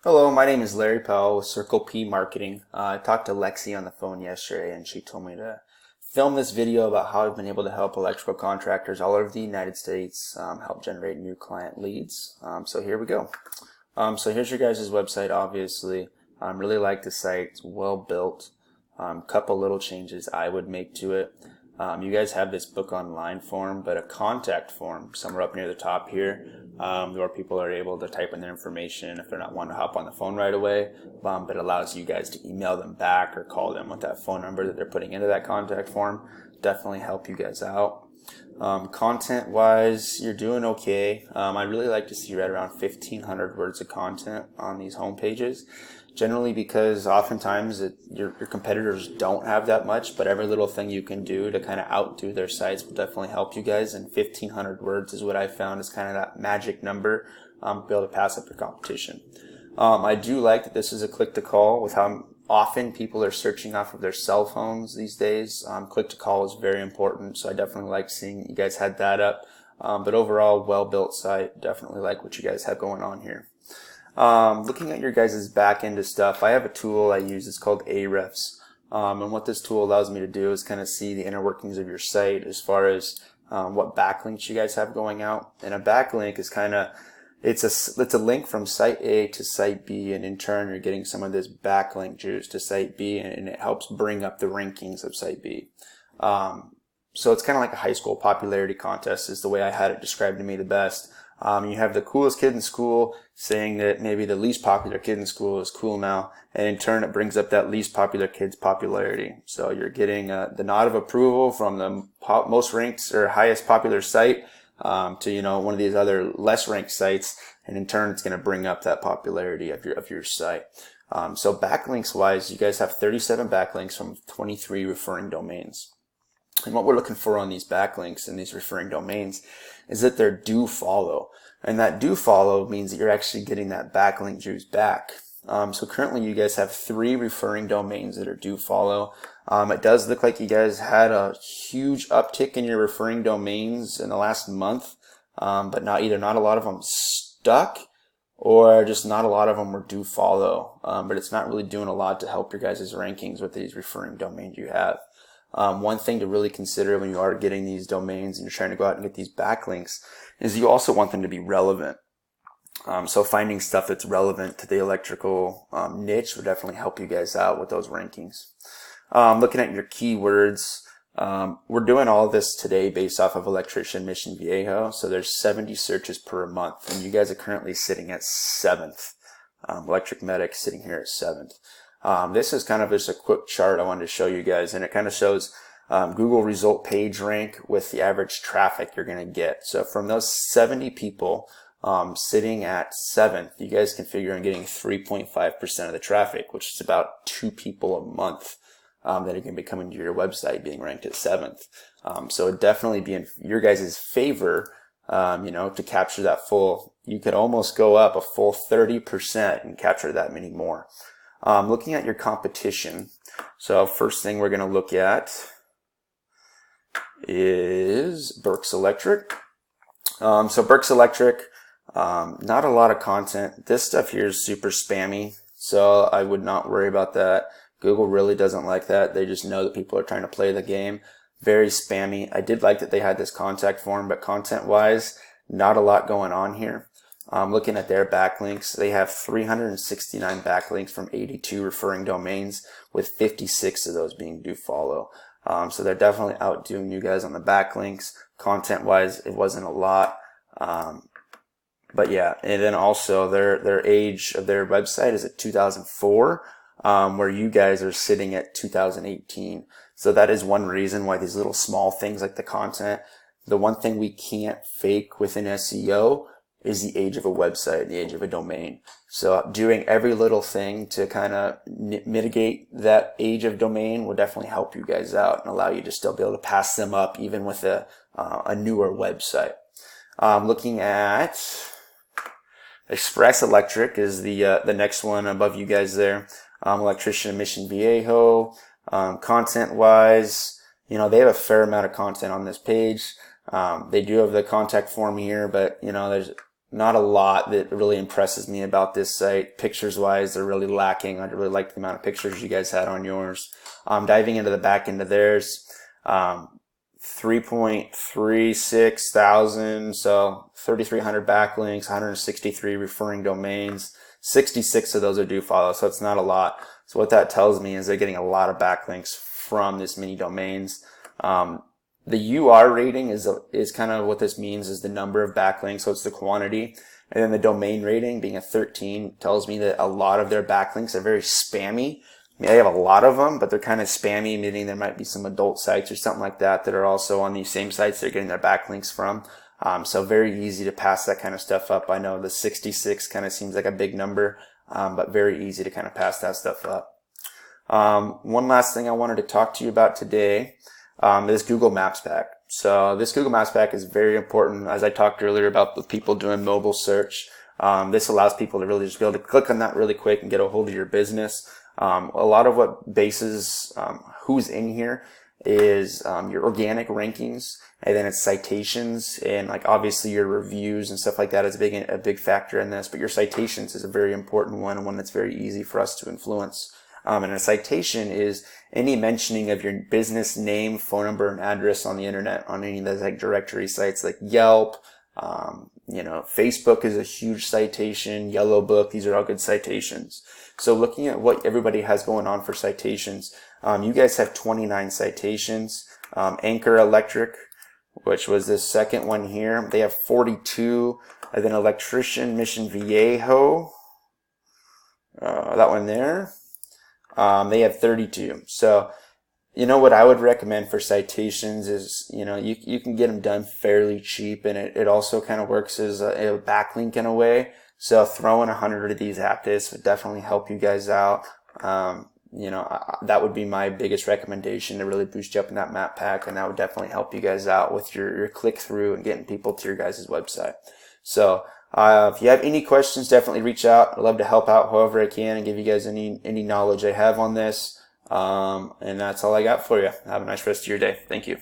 Hello, my name is Larry Powell with Circle P Marketing. I talked to Lexi on the phone yesterday and she told me to film this video about how I've been able to help electrical contractors all over the United States help generate new client leads. So here we go. So here's your guys' website, obviously. Really like the site. It's well built. Couple little changes I would make to it. You guys have this book online form, but a contact form somewhere up near the top here, where people are able to type in their information if they're not wanting to hop on the phone right away, but it allows you guys to email them back or call them with that phone number that they're putting into that contact form. Definitely help you guys out. Content wise, you're doing okay. I'd really like to see right around 1,500 words of content on these home pages. Generally because oftentimes your competitors don't have that much, but every little thing you can do to kind of outdo their sites will definitely help you guys, and 1,500 words is what I found is kind of that magic number to be able to pass up your competition. I do like that this is a click-to-call with how often people are searching off of their cell phones these days. Click-to-call is very important, so I definitely like seeing you guys had that up. But overall, well-built site. Definitely like what you guys have going on here. Looking at your guys' back end of stuff, I have a tool I use. It's called Ahrefs. And what this tool allows me to do is kind of see the inner workings of your site as far as what backlinks you guys have going out. And a backlink is kind of, it's a link from site A to site B, and in turn you're getting some of this backlink juice to site B, and it helps bring up the rankings of site B. So it's kind of like a high school popularity contest is the way I had it described to me the best. You have the coolest kid in school saying that maybe the least popular kid in school is cool now, and in turn it brings up that least popular kid's popularity. So you're getting the nod of approval from the most ranked or highest popular site to one of these other less ranked sites, and in turn it's going to bring up that popularity of your site. So backlinks wise, you guys have 37 backlinks from 23 referring domains. And what we're looking for on these backlinks and these referring domains is that they're do follow. And that do follow means that you're actually getting that backlink juice back. So currently you guys have 3 referring domains that are do follow. It does look like you guys had a huge uptick in your referring domains in the last month, but not a lot of them stuck, or just not a lot of them were do follow. But it's not really doing a lot to help your guys' rankings with these referring domains you have. One thing to really consider when you are getting these domains and you're trying to go out and get these backlinks is you also want them to be relevant. So finding stuff that's relevant to the electrical niche would definitely help you guys out with those rankings. Looking at your keywords, we're doing all of this today based off of Electrician Mission Viejo. So there's 70 searches per month, and you guys are currently sitting at 7th. Electric Medic sitting here at 7th. This is kind of just a quick chart I wanted to show you guys, and it kind of shows Google result page rank with the average traffic you're going to get. So from those 70 people sitting at 7th, you guys can figure on getting 3.5% of the traffic, which is about 2 people a month that are going to be coming to your website being ranked at 7th. So it'd definitely be in your guys' favor, to capture that full. You could almost go up a full 30% and capture that many more. Looking at your competition, so first thing we're going to look at is Burke Electric. So Burke Electric, not a lot of content. This stuff here is super spammy, so I would not worry about that. Google really doesn't like that. They just know that people are trying to play the game. Very spammy. I did like that they had this contact form, but content-wise, not a lot going on here. Looking at their backlinks, they have 369 backlinks from 82 referring domains, with 56 of those being do follow. So they're definitely outdoing you guys on the backlinks. Content-wise, it wasn't a lot. But yeah, and then also their age of their website is at 2004, where you guys are sitting at 2018. So that is one reason why these little small things like the content, the one thing we can't fake within SEO is the age of a website, the age of a domain. So doing every little thing to kind of mitigate that age of domain will definitely help you guys out and allow you to still be able to pass them up even with a newer website. Looking at Express Electric is the next one above you guys there. Electrician Mission Viejo. Content wise, they have a fair amount of content on this page. They do have the contact form here, but there's not a lot that really impresses me about this site. Pictures wise, they're really lacking. I really like the amount of pictures you guys had on yours. Diving into the back end of theirs, 3.36 thousand, so 3,300 backlinks, 163 referring domains. 66 of those are do follow, so it's not a lot. So what that tells me is they're getting a lot of backlinks from this many domains. The UR rating is kind of what this means, is the number of backlinks, so it's the quantity. And then the domain rating, being a 13, tells me that a lot of their backlinks are very spammy. I mean, they have a lot of them, but they're kind of spammy, meaning there might be some adult sites or something like that that are also on these same sites they're getting their backlinks from. So very easy to pass that kind of stuff up. I know the 66 kind of seems like a big number, but very easy to kind of pass that stuff up. One last thing I wanted to talk to you about today, is Google Maps Pack. So this Google Maps Pack is very important. As I talked earlier about the people doing mobile search, this allows people to really just be able to click on that really quick and get a hold of your business. A lot of what bases who's in here is your organic rankings, and then it's citations, and like obviously your reviews and stuff like that is a big factor in this, but your citations is a very important one, and one that's very easy for us to influence. And a citation is any mentioning of your business name, phone number, and address on the internet, on any of those like directory sites like Yelp. Facebook is a huge citation, Yellow Book, these are all good citations. So looking at what everybody has going on for citations, you guys have 29 citations. Anchor Electric, which was the second one here, they have 42. And then Electrician Mission Viejo, that one there, they have 32. So, what I would recommend for citations is, you can get them done fairly cheap, and it also kind of works as a backlink in a way. So throwing 100 of these at this would definitely help you guys out. That would be my biggest recommendation to really boost you up in that map pack, and that would definitely help you guys out with your click through and getting people to your guys' website. So if you have any questions, definitely reach out. I'd love to help out however I can and give you guys any knowledge I have on this. And that's all I got for you. Have a nice rest of your day. Thank you.